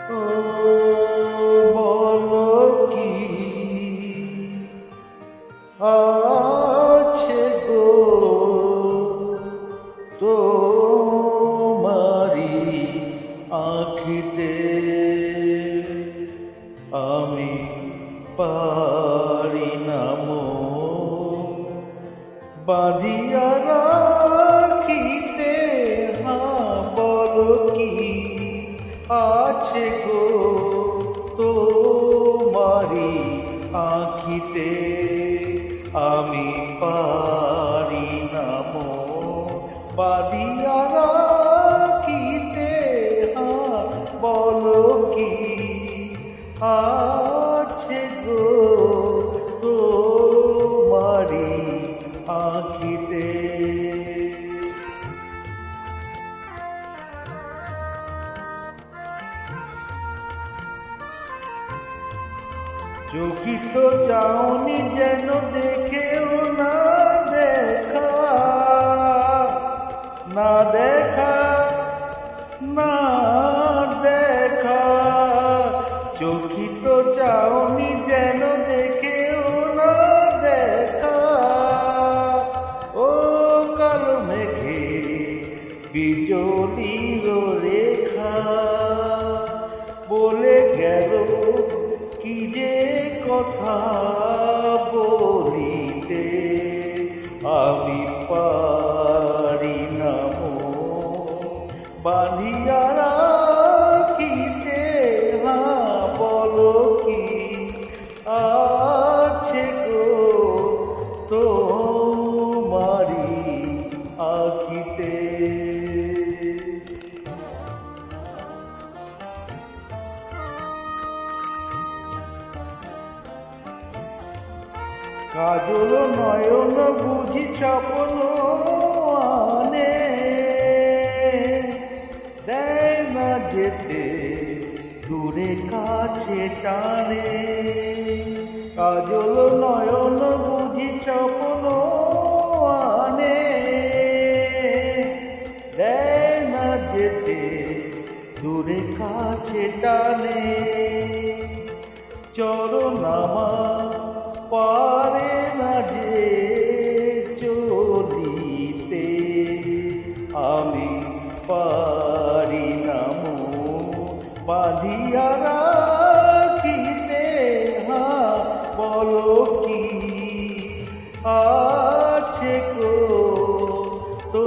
ও বলো কি আছে গো তোমারি আঁখিতে, আমি পারি না মন বাঁধিয়া রাখিতে। বলো কি আছে গো তোমারি আঁখিতে, আমি পারি না মন বাঁধিয়া রাখিতে। বলো কি আছে গো তোমারি আঁখিতে। চকিত চাউনি যেন দেখেও না দেখা, না দেখা, না দেখা। চকিত চাউনি যেন দেখেও না দেখা। ও কালো মেঘে বিজলির রেখা বলে গেল কি যে কথা বলিতে, আমি পারি না মন বাঁধিয়া রাখিতে। বলো কি আছে গো তোমারি আঁখিতে। কাজল নয়ন বুঝি স্বপ্ন আনে, দেয় না যেতে দূরে কাছে টানে। কাজল নয়ন বুঝি স্বপ্ন আনে, দেয় না যেতে দূরে কাছে টানে। চরণ আমার পারে না যে চলিতে, আমি পারি না মন বাঁধিয়া রাখিতে। বলো কি আছে গো তো